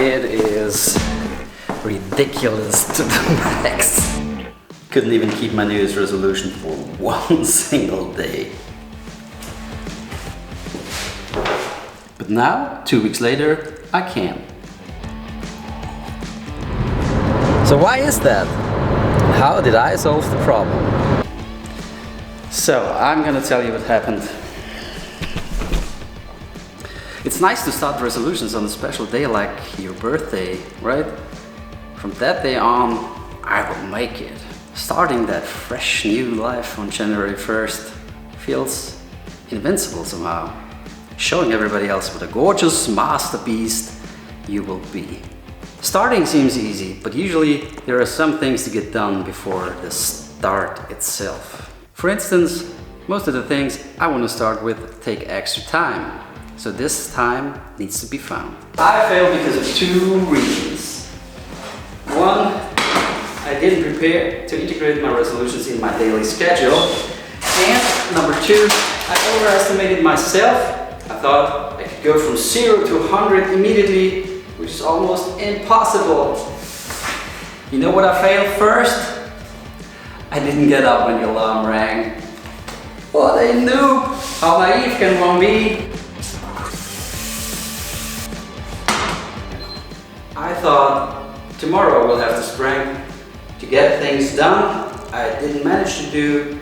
It is ridiculous to the max. Couldn't even keep my New Year's resolution for one single day. But now, 2 weeks later, I can. So why is that? How did I solve the problem? So I'm gonna tell you what happened. It's nice to start resolutions on a special day like your birthday, right? From that day on, I will make it. Starting that fresh new life on January 1st feels invincible somehow. Showing everybody else what a gorgeous masterpiece you will be. Starting seems easy, but usually there are some things to get done before the start itself. For instance, most of the things I want to start with take extra time. So this time needs to be found. I failed because of 2 reasons. One, I didn't prepare to integrate my resolutions in my daily schedule. And number 2, I overestimated myself. I thought I could go from 0 to 100 immediately, which is almost impossible. You know what I failed first? I didn't get up when the alarm rang. What a noob! How naive can one be? I thought tomorrow I will have the strength to get things done I didn't manage to do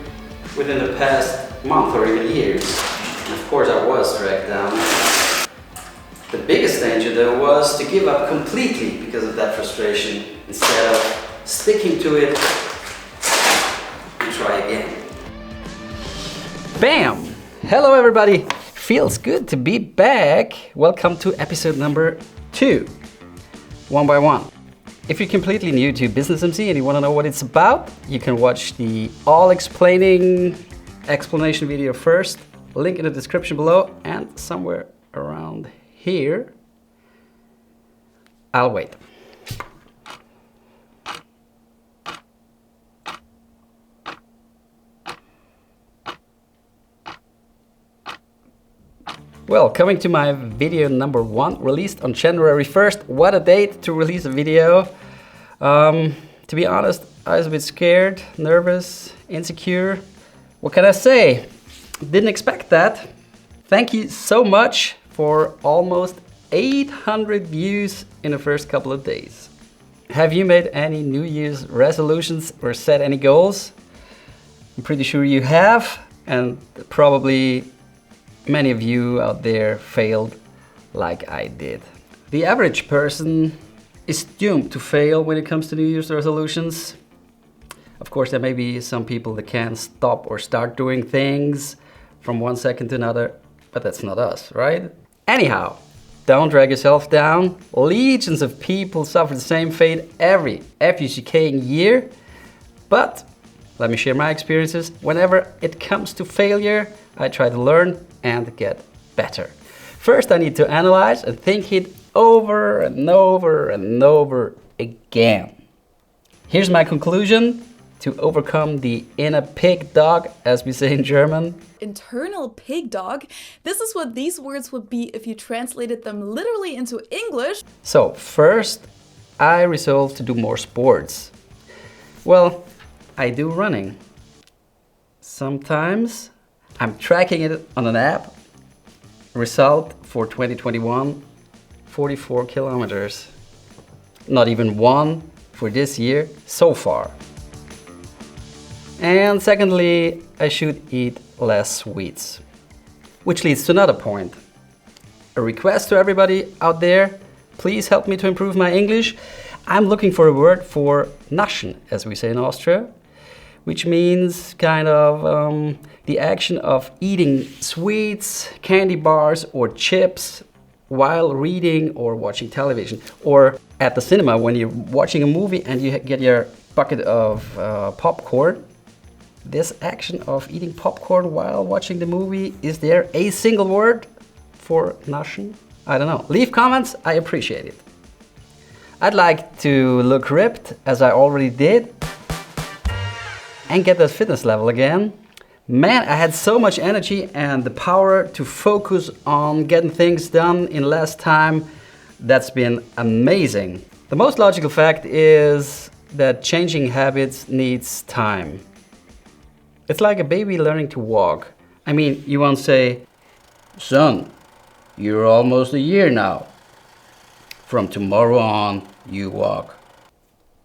within the past month or even years. And of course I was dragged down. The biggest danger though was to give up completely because of that frustration instead of sticking to it and try again. Bam! Hello everybody! Feels good to be back. Welcome to episode number 2. One by one. If you're completely new to Business MC and you want to know what it's about, you can watch the all-explaining explanation video first. Link in the description below and somewhere around here. I'll wait. Well, coming to my video number 1, released on January 1st. What a date to release a video. To be honest, I was a bit scared, nervous, insecure. What can I say? Didn't expect that. Thank you so much for almost 800 views in the first couple of days. Have you made any New Year's resolutions or set any goals? I'm pretty sure you have, and probably many of you out there failed like I did. The average person is doomed to fail when it comes to New Year's resolutions. Of course, there may be some people that can't stop or start doing things from one second to another, but that's not us, right? Anyhow, don't drag yourself down. Legions of people suffer the same fate every FUCK year, but let me share my experiences. Whenever it comes to failure, I try to learn and get better. First, I need to analyze and think it over and over and over again. Here's my conclusion: to overcome the inner pig dog, as we say in German. Internal pig dog? This is what these words would be if you translated them literally into English. So first, I resolved to do more sports. Well, I do running. Sometimes I'm tracking it on an app. Result for 2021, 44 kilometers. Not even one for this year so far. And secondly, I should eat less sweets. Which leads to another point. A request to everybody out there, please help me to improve my English. I'm looking for a word for naschen, as we say in Austria, which means kind of the action of eating sweets, candy bars or chips while reading or watching television. Or at the cinema when you're watching a movie and you get your bucket of popcorn. This action of eating popcorn while watching the movie, is there a single word for naschen? I don't know. Leave comments, I appreciate it. I'd like to look ripped, as I already did, and get that fitness level again. Man, I had so much energy and the power to focus on getting things done in less time That's been amazing. The most logical fact is that changing habits needs time. It's like a baby learning to walk. I mean, you won't say, "Son, you're almost a year now. From tomorrow on, you walk."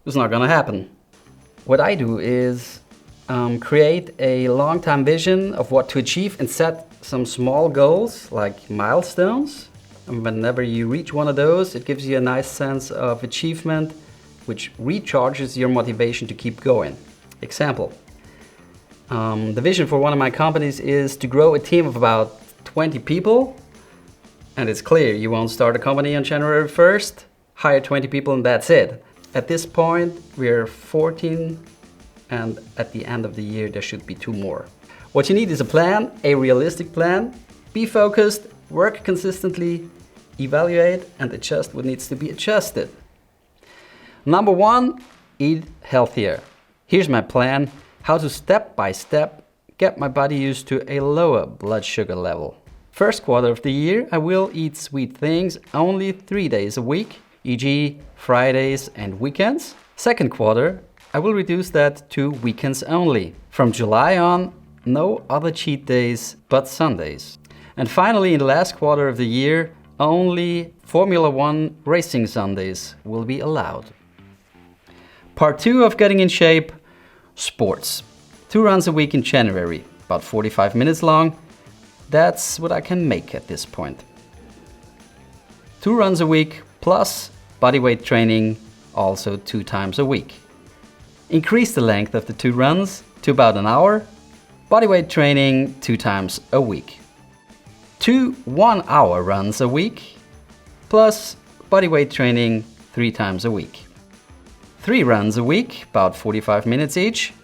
It's not gonna happen. What I do is create a long-term vision of what to achieve and set some small goals, like milestones. And whenever you reach one of those, it gives you a nice sense of achievement, which recharges your motivation to keep going. Example, the vision for one of my companies is to grow a team of about 20 people. And it's clear, you won't start a company on January 1st, hire 20 people and that's it. At this point, we're 14, and at the end of the year, there should be 2 more. What you need is a plan, a realistic plan. Be focused, work consistently, evaluate and adjust what needs to be adjusted. Number 1, eat healthier. Here's my plan, how to step by step get my body used to a lower blood sugar level. First quarter of the year, I will eat sweet things only 3 days a week, e.g. Fridays and weekends. Second quarter, I will reduce that to weekends only. From July on, no other cheat days but Sundays. And finally, in the last quarter of the year, only Formula 1 racing Sundays will be allowed. Part 2 of getting in shape, sports. 2 runs a week in January, about 45 minutes long. That's what I can make at this point. 2 runs a week plus bodyweight training also 2 times a week. Increase the length of the 2 runs to about an hour. Bodyweight training 2 times a week. 2 one-hour runs a week plus bodyweight training 3 times a week. 3 runs a week, about 45 minutes each.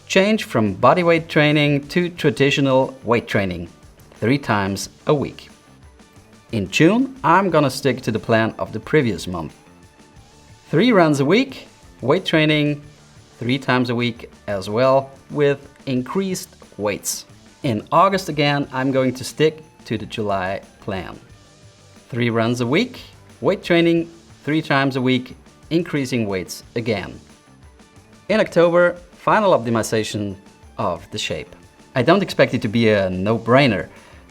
Change from bodyweight training to traditional weight training 3 times a week. In June, I'm gonna stick to the plan of the previous month. 3 runs a week, weight training 3 times a week as well, with increased weights. In August again, I'm going to stick to the July plan. 3 runs a week, weight training 3 times a week, increasing weights again. In October, final optimization of the shape. I don't expect it to be a no-brainer,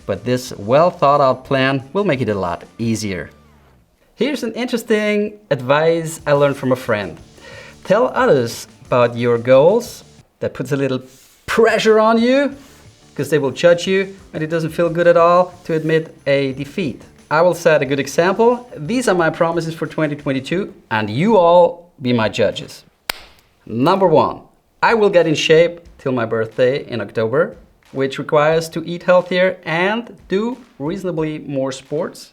but this well thought out plan will make it a lot easier. Here's an interesting advice I learned from a friend. Tell others about your goals. That puts a little pressure on you because they will judge you and it doesn't feel good at all to admit a defeat. I will set a good example. These are my promises for 2022 and you all be my judges. Number 1, I will get in shape till my birthday in October, which requires to eat healthier and do reasonably more sports.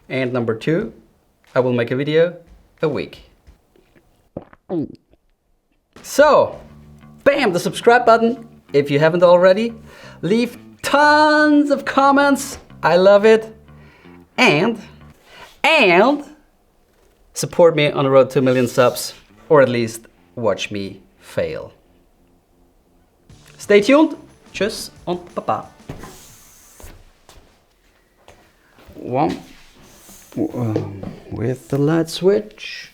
And number 2, I will make a video a week. So, bam, the subscribe button if you haven't already. Leave tons of comments, I love it. And support me on the road to 1 million subs, or at least watch me fail. Stay tuned. Tschüss und Baba. One with the light switch.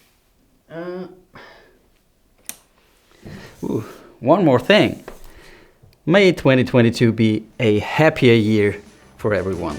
One more thing. May 2022 be a happier year for everyone.